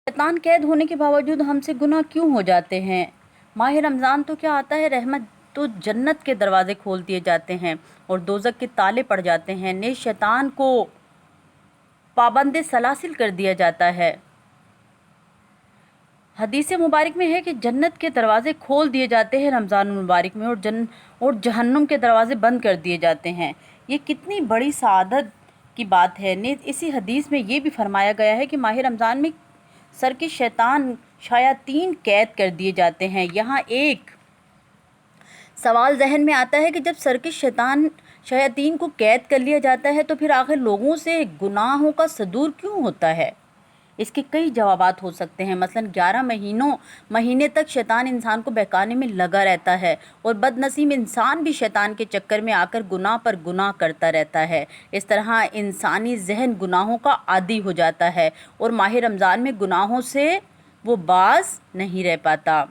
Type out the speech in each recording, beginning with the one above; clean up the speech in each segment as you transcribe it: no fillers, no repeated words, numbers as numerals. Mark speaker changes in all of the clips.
Speaker 1: शैतान कैद होने के बावजूद हमसे गुनाह क्यों हो जाते हैं? माह रमज़ान तो क्या आता है, रहमत तो जन्नत के दरवाजे खोल दिए जाते हैं और दोज़ख के ताले पड़ जाते हैं। ने शैतान को पाबंद सलासिल कर दिया जाता है। हदीस मुबारक में है कि जन्नत के दरवाजे खोल दिए जाते हैं रमज़ान मुबारक में, और जहन्नुम के दरवाजे बंद कर दिए जाते हैं। ये कितनी बड़ी सआदत की बात है। ने इसी हदीस में ये भी फरमाया गया है कि माह रमज़ान में सर के शैतान शायातीन कैद कर दिए जाते हैं। यहाँ एक सवाल जहन में आता है कि जब सर के शयातीन को कैद कर लिया जाता है तो फिर आखिर लोगों से गुनाहों का सदूर क्यों होता है? इसके कई जवाबात हो सकते हैं। मसलन 11 महीने तक शैतान इंसान को बहकाने में लगा रहता है और बदनसीब इंसान भी शैतान के चक्कर में आकर गुनाह पर गुनाह करता रहता है। इस तरह इंसानी जहन गुनाहों का आदी हो जाता है और माह रमज़ान में गुनाहों से वो बाज नहीं रह पाता।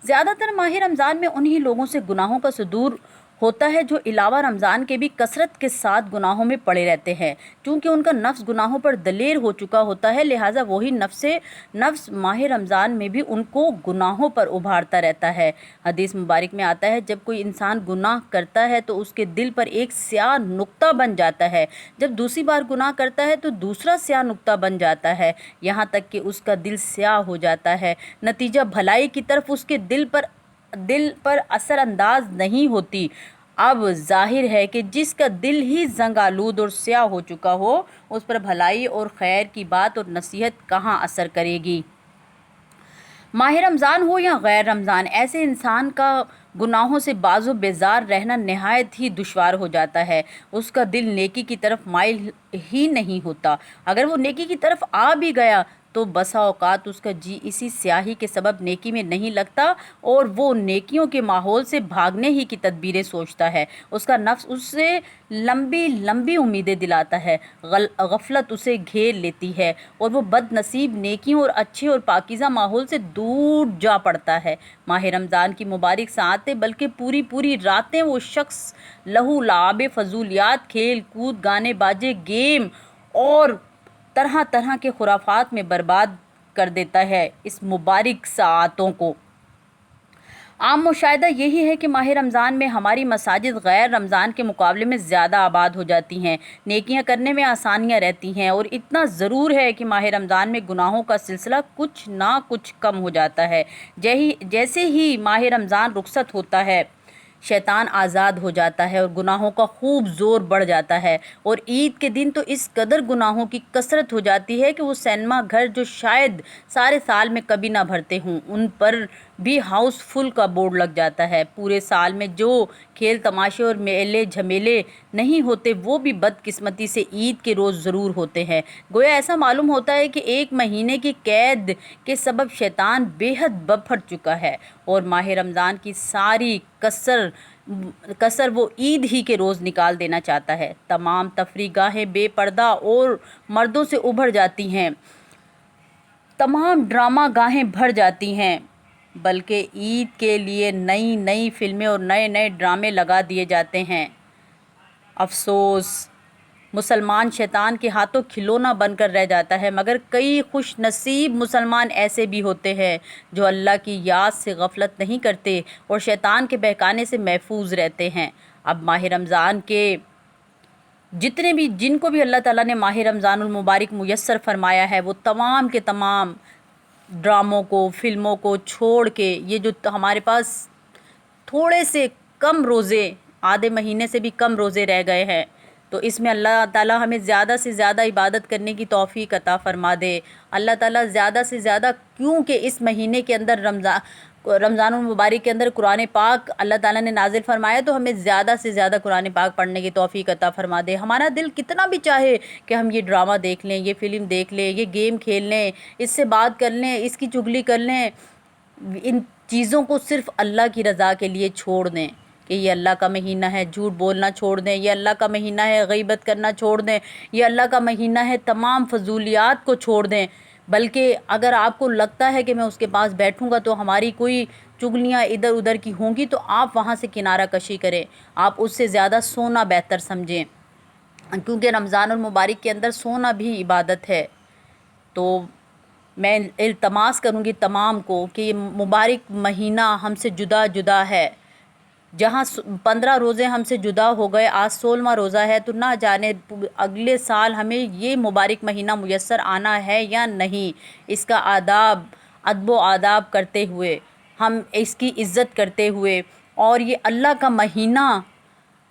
Speaker 1: ज़्यादातर माह रमज़ान में उन्हीं लोगों से गुनाहों का सदूर होता है जो अलावा रमज़ान के भी कसरत के साथ गुनाहों में पड़े रहते हैं। चूँकि उनका नफ्स गुनाहों पर दलेर हो चुका होता है, लिहाजा वही नफ्स माह रमज़ान में भी उनको गुनाहों पर उभारता रहता है। हदीस मुबारक में आता है, जब कोई इंसान गुनाह करता है तो उसके दिल पर एक स्याह नुक्ता बन जाता है। जब दूसरी बार गुनाह करता है तो दूसरा स्याह नुक्ता बन जाता है, यहाँ तक कि उसका दिल स्याह हो जाता है। नतीजा भलाई की तरफ उसके दिल पर असरअंदाज नहीं होती। अब जाहिर है कि जिसका दिल ही जंग आलूद और स्याह हो चुका हो, उस पर भलाई और खैर की बात और नसीहत कहाँ असर करेगी। माह रमज़ान हो या गैर रमज़ान, ऐसे इंसान का गुनाहों से बाज़ो बेजार रहना नहायत ही दुश्वार हो जाता है। उसका दिल नेकी की तरफ माइल ही नहीं होता। अगर वो नेकी की तरफ आ भी गया तो बसा औकात उसका जी इसी स्याही के सबब नेकी में नहीं लगता और वो नेकियों के माहौल से भागने ही की तदबीरें सोचता है। उसका नफ्स उससे लंबी लंबी उम्मीदें दिलाता है, गफलत उसे घेर लेती है और वो बदनसीब नेकियों और अच्छे और पाकीज़ा माहौल से दूर जा पड़ता है। माह रमज़ान की मुबारक सातें बल्कि पूरी पूरी रातें वो शख्स लहू लाबे फजूलियात, खेल कूद, गाने बाजे, गेम और तरह तरह के खुराफात में बर्बाद कर देता है इस मुबारक सातों को। आम मुशाहिदा यही है कि माह रमज़ान में हमारी मसाजिद गैर रमज़ान के मुकाबले में ज़्यादा आबाद हो जाती हैं, नेकियां करने में आसानियां रहती हैं और इतना ज़रूर है कि माह रमज़ान में गुनाहों का सिलसिला कुछ ना कुछ कम हो जाता है। जैसे ही माह रमज़ान रुखसत होता है, शैतान आज़ाद हो जाता है और गुनाहों का खूब ज़ोर बढ़ जाता है। और ईद के दिन तो इस कदर गुनाहों की कसरत हो जाती है कि वो सिनेमा घर जो शायद सारे साल में कभी ना भरते हों, उन पर भी हाउसफुल का बोर्ड लग जाता है। पूरे साल में जो खेल तमाशे और मेले झमेले नहीं होते, वो भी बदकिस्मती से ईद के रोज़ ज़रूर होते हैं। गोया ऐसा मालूम होता है कि 1 महीने की कैद के सबब शैतान बेहद बफर चुका है और माह रमज़ान की सारी कसर वो ईद ही के रोज़ निकाल देना चाहता है। तमाम तफरीगाहें बेपर्दा और मर्दों से उभर जाती हैं, तमाम ड्रामा गाहें भर जाती हैं, बल्कि ईद के लिए नई नई फिल्में और नए नए ड्रामे लगा दिए जाते हैं। अफसोस, मुसलमान शैतान के हाथों खिलौना बनकर रह जाता है। मगर कई खुश नसीब मुसलमान ऐसे भी होते हैं जो अल्लाह की याद से गफलत नहीं करते और शैतान के बहकाने से महफूज रहते हैं। अब माह रमज़ान के जिनको भी अल्लाह ताला ने माह रमज़ानुल मुबारक मुयस्सर फरमाया है, वो तमाम के तमाम ड्रामों को, फिल्मों को छोड़ के, ये जो हमारे पास थोड़े से कम रोज़े, आधे महीने से भी कम रोज़े रह गए हैं, तो इसमें अल्लाह ताला हमें ज़्यादा से ज़्यादा इबादत करने की तौफ़ीक अता फ़रमा दे। अल्लाह ताला ज़्यादा से ज़्यादा, क्योंकि इस महीने के अंदर रमज़ानुल मुबारक के अंदर कुरान पाक अल्लाह ताला ने नाजिल फरमाया, तो हमें ज़्यादा से ज़्यादा कुरान पाक पढ़ने की तौफ़ीक अता फ़रमा दे। हमारा दिल कितना भी चाहे कि हम ये ड्रामा देख लें, ये फ़िल्म देख लें, ये गेम खेल लें, इससे बात कर लें, इसकी चुगली कर लें, इन चीज़ों को सिर्फ़ अल्लाह की रज़ा के लिए छोड़ दें कि ये अल्लाह का महीना है, झूठ बोलना छोड़ दें, ये अल्लाह का महीना है, गीबत करना छोड़ दें, ये अल्लाह का महीना है, तमाम फजूलियात को छोड़ दें। बल्कि अगर आपको लगता है कि मैं उसके पास बैठूंगा तो हमारी कोई चुगलियाँ इधर उधर की होंगी, तो आप वहाँ से किनारा कशी करें, आप उससे ज़्यादा सोना बेहतर समझें, क्योंकि रमज़ानुल मुबारक के अंदर सोना भी इबादत है। तो میں التماس کروں گی تمام کو کہ یہ مبارک مہینہ ہم سے جدا جدا ہے، جہاں 15 روزے ہم سے جدا ہو گئے، آج 16واں روزہ ہے، تو نہ جانے اگلے سال ہمیں یہ مبارک مہینہ میسر آنا ہے یا نہیں۔ اس کا ادب و آداب کرتے ہوئے، ہم اس کی عزت کرتے ہوئے اور یہ اللہ کا مہینہ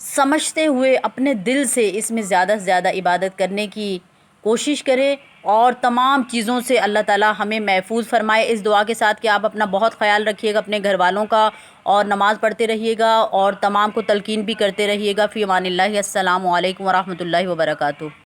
Speaker 1: سمجھتے ہوئے اپنے دل سے اس میں زیادہ سے زیادہ عبادت کرنے کی کوشش کرے، اور تمام چیزوں سے اللہ تعالیٰ ہمیں محفوظ فرمائے، اس دعا کے ساتھ کہ آپ اپنا بہت خیال رکھیے گا، اپنے گھر والوں کا، اور نماز پڑھتے رہیے گا اور تمام کو تلقین بھی کرتے رہیے گا۔ فی امان اللہ، السلام علیکم ورحمۃ اللہ وبرکاتہ۔